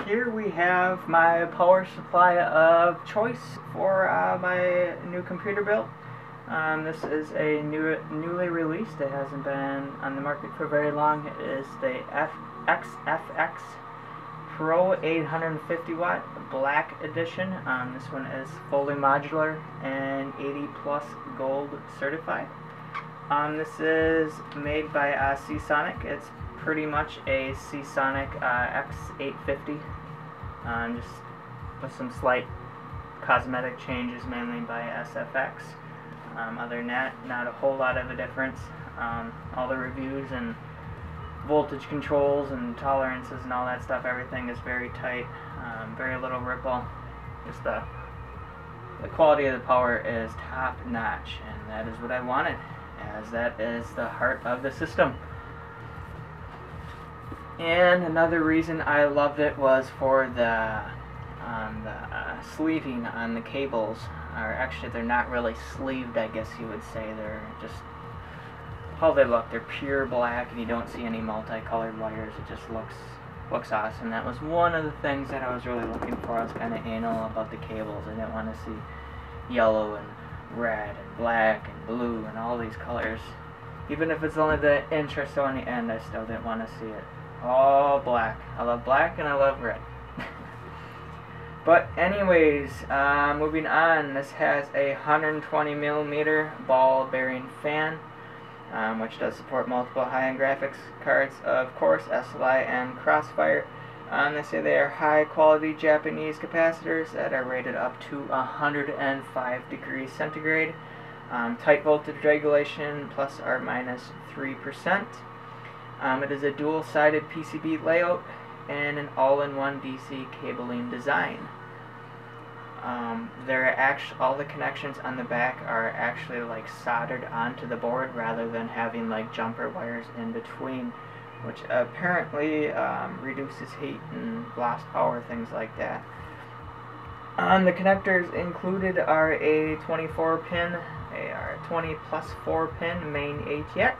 Here we have my power supply of choice for my new computer build. This is a newly released. It hasn't been on the market for very long. It is the XFX Pro 850 watt Black Edition. This one is fully modular and 80 plus gold certified. This is made by Seasonic. It's pretty much a Seasonic X850, just with some slight cosmetic changes, mainly by SFX. Other than that, not a whole lot of a difference. All the reviews and voltage controls and tolerances and all that stuff, everything is very tight, very little ripple. Just the quality of the power is top notch, and that is what I wanted, as that is the heart of the system. And another reason I loved it was for the sleeving on the cables. Or actually, they're not really sleeved, I guess you would say. They're just how they look. They're pure black, and you don't see any multicolored wires. It just looks awesome. That was one of the things that I was really looking for. I was kind of anal about the cables. I didn't want to see yellow and red and black and blue and all these colors. Even if it's only the inch or so on the end, I still didn't want to see it all black. I love black and I love red. But anyways, moving on, this has a 120mm ball bearing fan, which does support multiple high-end graphics cards, of course, SLI and Crossfire. They say they are high-quality Japanese capacitors that are rated up to 105 degrees centigrade. Tight voltage regulation, plus or minus 3%. It is a dual-sided PCB layout and an all-in-one DC cabling design. All the connections on the back are actually like soldered onto the board rather than having like jumper wires in between, which apparently reduces heat and lost power, things like that. The connectors included are a 24-pin, a 20 plus 4-pin main ATX.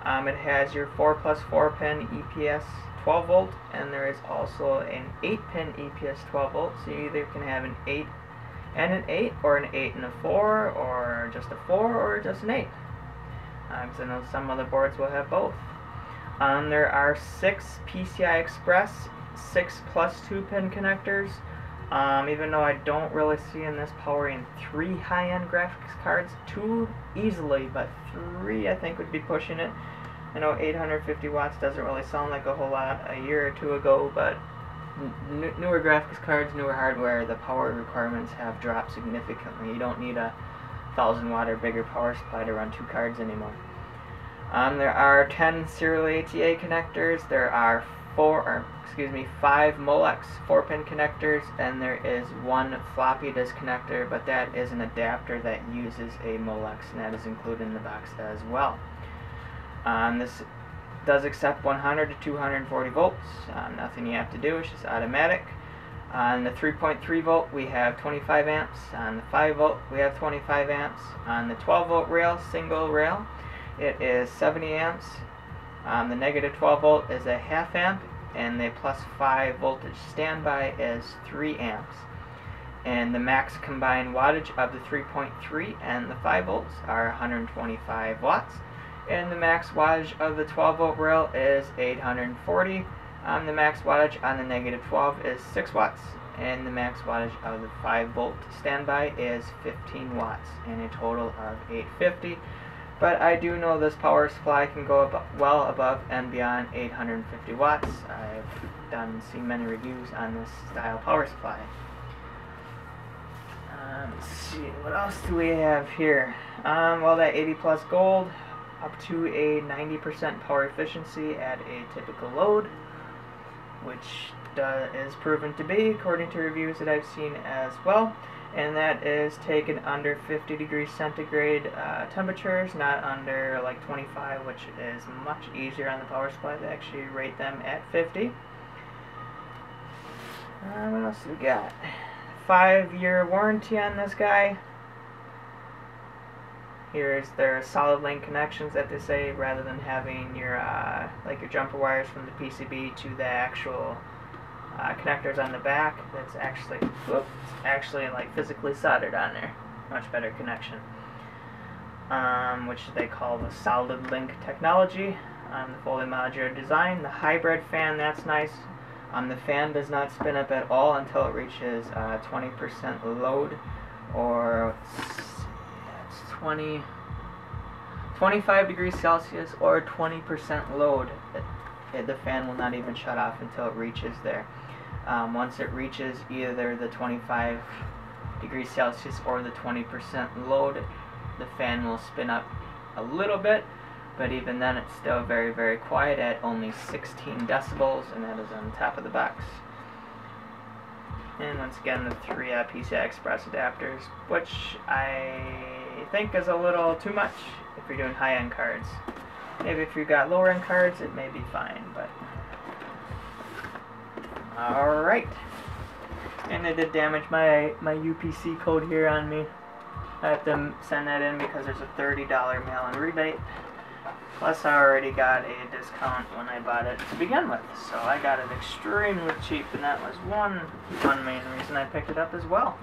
It has your 4 plus 4-pin EPS 12 volt, and there is also an 8-pin EPS 12 volt, so you either can have an 8 and an 8, or an 8 and a 4, or just a 4, or just an 8. Because I know some other boards will have both. There are 6 PCI Express 6 plus 2-pin connectors. Even though I don't really see in this powering 3 high-end graphics cards, 2 easily, but 3 I think would be pushing it. I know 850 watts doesn't really sound like a whole lot a year or two ago, but newer graphics cards, newer hardware, the power requirements have dropped significantly. You don't need a 1000 watt or bigger power supply to run 2 cards anymore. There are 10 serial ATA connectors. There are 5 Molex 4-pin connectors, and there is 1 floppy disk connector, but that is an adapter that uses a Molex, and that is included in the box as well. This does accept 100 to 240 volts. Nothing you have to do, it's just automatic. On the 3.3 volt we have 25 amps. On the 5 volt we have 25 amps. On the 12 volt rail, single rail, it is 70 amps. The negative 12 volt is a half amp, and the plus 5 voltage standby is 3 amps. And the max combined wattage of the 3.3 and the 5 volts are 125 watts. And the max wattage of the 12 volt rail is 840. The max wattage on the negative 12 is 6 watts. And the max wattage of the 5 volt standby is 15 watts, and a total of 850. But I do know this power supply can go well above and beyond 850 watts. I've seen many reviews on this style power supply. Let's see, what else do we have here? Well, that 80 plus gold, up to a 90% power efficiency at a typical load, which is proven to be, according to reviews that I've seen as well. And that is taken under 50 degrees centigrade temperatures, not under like 25, which is much easier on the power supply to actually rate them at 50. What else do we got? 5-year warranty on this guy. Here's their solid link connections that they say, rather than having your like your jumper wires from the PCB to the actual connectors on the back that's actually like physically soldered on there. Much better connection. Which they call the solid link technology. The fully modular design. The hybrid fan, that's nice. The fan does not spin up at all until it reaches 20% load, or it's 25 degrees Celsius or 20% load. The fan will not even shut off until it reaches there. Once it reaches either the 25 degrees Celsius or the 20% load, the fan will spin up a little bit, but even then it's still very, very quiet at only 16 decibels, and that is on top of the box. And once again, the 3 Pci Express adapters, which I think is a little too much if you're doing high-end cards. Maybe if you've got lower-end cards, it may be fine, but... Alright. And it did damage my UPC code here on me. I have to send that in because there's a $30 mail-in rebate. Plus, I already got a discount when I bought it to begin with, so I got it extremely cheap, and that was one main reason I picked it up as well.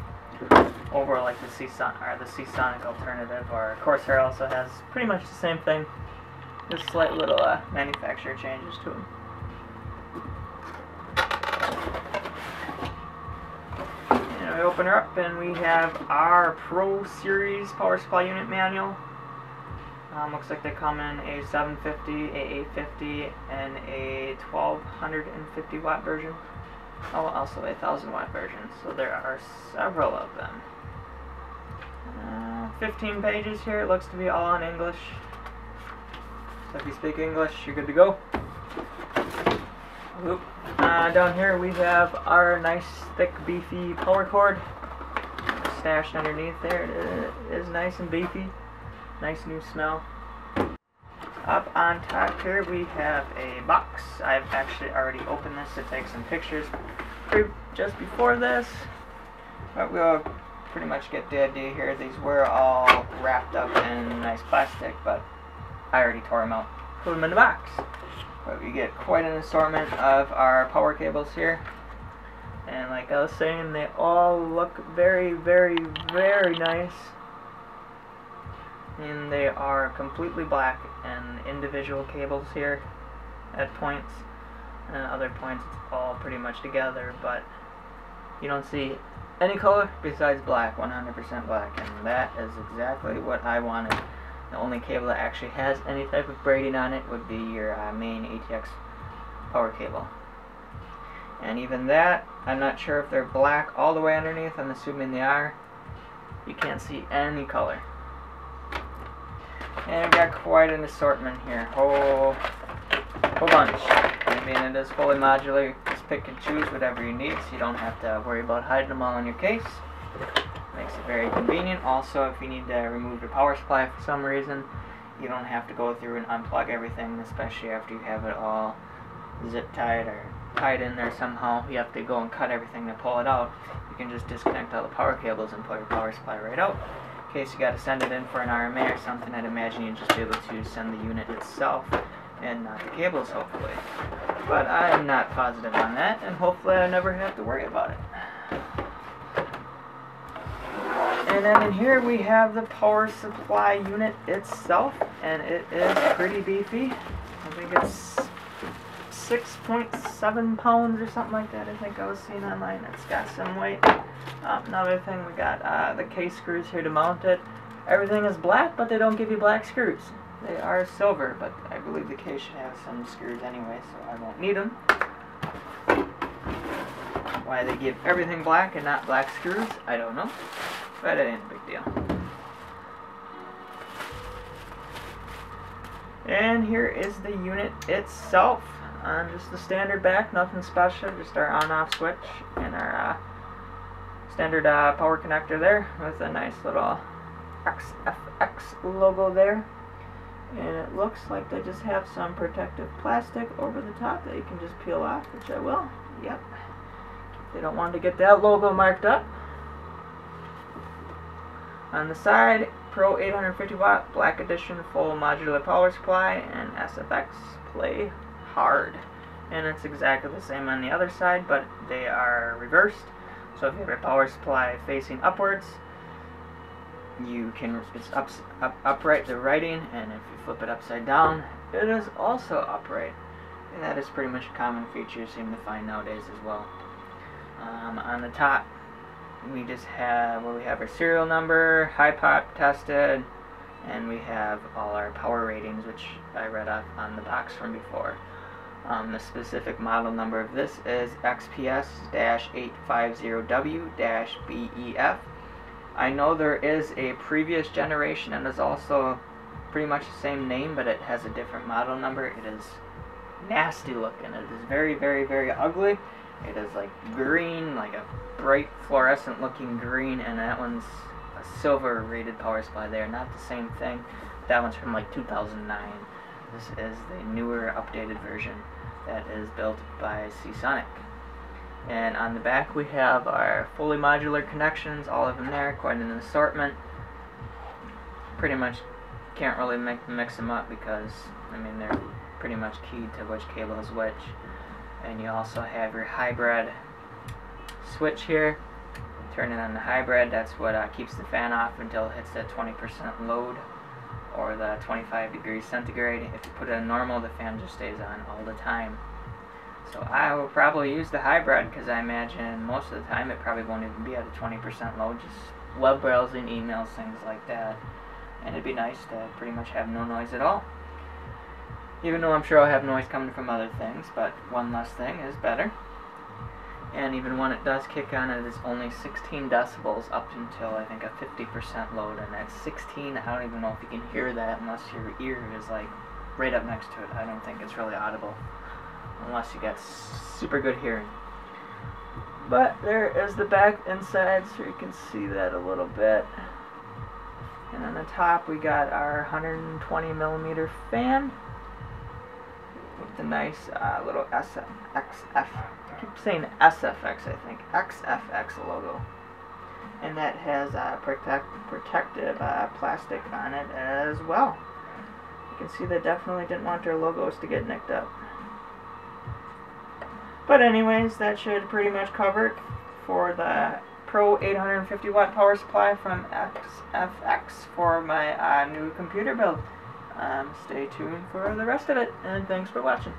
Over like the Seasonic alternative, or Corsair also has pretty much the same thing, just slight little manufacturer changes to them. And we open her up, and we have our Pro Series power supply unit manual. Looks like they come in a 750, a 850, and a 1250 watt version. Oh, also a 1000 watt version. So there are several of them. 15 pages here. It looks to be all in English. So if you speak English, you're good to go. Down here we have our nice, thick, beefy power cord. Stashed underneath there. It is nice and beefy. Nice new smell. Up on top here we have a box. I've actually already opened this to take some pictures just before this, but we'll pretty much get the idea here. These were all wrapped up in nice plastic, but I already tore them out, put them in the box. But we get quite an assortment of our power cables here, and like I was saying, they all look very, very, very nice. And they are completely black, and individual cables here at points, and at other points it's all pretty much together, but you don't see any color besides black, 100% black, and that is exactly what I wanted. The only cable that actually has any type of braiding on it would be your main ATX power cable. And even that, I'm not sure if they're black all the way underneath. I'm assuming they are. You can't see any color. And we've got quite an assortment here, whole bunch. I mean, it is fully modular. You just pick and choose whatever you need, so you don't have to worry about hiding them all in your case. Makes it very convenient. Also, if you need to remove your power supply for some reason, you don't have to go through and unplug everything, especially after you have it all zip tied or tied in there somehow. You have to go and cut everything to pull it out. You can just disconnect all the power cables and pull your power supply right out. In case you got to send it in for an RMA or something, I'd imagine you'd just be able to send the unit itself and not the cables, hopefully. But I'm not positive on that, and hopefully I never have to worry about it. And then in here we have the power supply unit itself, and it is pretty beefy. I think it's 6.7 pounds or something like that. I think I was seeing online. It's got some weight. Another thing, we got the case screws here to mount it. Everything is black, but they don't give you black screws. They are silver, but I believe the case should have some screws anyway, so I won't need them. Why they give everything black and not black screws, I don't know. But it ain't a big deal. And here is the unit itself. Just the standard back, nothing special, just our on-off switch and our standard power connector there with a nice little XFX logo there. And it looks like they just have some protective plastic over the top that you can just peel off, which I will. Yep. They don't want to get that logo marked up. On the side, Pro 850 watt Black Edition full modular power supply and SFX Play Hard. and it's exactly the same on the other side, but they are reversed. So if you have a power supply facing upwards, it's upright, the writing, and if you flip it upside down, it is also upright. And that is pretty much a common feature you seem to find nowadays as well. On the top, we just have we have our serial number, high pop tested, and we have all our power ratings, which I read off on the box from before. The specific model number of this is XPS-850W-BEF. I know there is a previous generation and is also pretty much the same name, but it has a different model number. It is nasty looking. It is very, very, very ugly. It is like green, like a bright fluorescent looking green, and that one's a silver rated power supply. They are not the same thing. That one's from like 2009. This is the newer updated version that is built by Seasonic. And on the back we have our fully modular connections, all of them there, quite an assortment. Pretty much can't really mix them up because, I mean, they're pretty much keyed to which cable is which. And you also have your hybrid switch here. Turn it on the hybrid, that's what keeps the fan off until it hits that 20% load or the 25 degrees centigrade. If you put it in normal, the fan just stays on all the time. So I will probably use the hybrid because I imagine most of the time it probably won't even be at a 20% load, just web browsing, emails, things like that. And it'd be nice to pretty much have no noise at all. Even though I'm sure I'll have noise coming from other things, but one less thing is better. And even when it does kick on, it is only 16 decibels up until I think a 50% load, and at 16, I don't even know if you can hear that unless your ear is like right up next to it. I don't think it's really audible unless you get super good hearing. But there is the back inside, so you can see that a little bit. And on the top we got our 120mm fan with the nice little I keep saying SFX, I think, XFX logo. And that has protective plastic on it as well. You can see they definitely didn't want their logos to get nicked up. But anyways, that should pretty much cover it for the Pro 850 watt power supply from XFX for my new computer build. Stay tuned for the rest of it, and thanks for watching.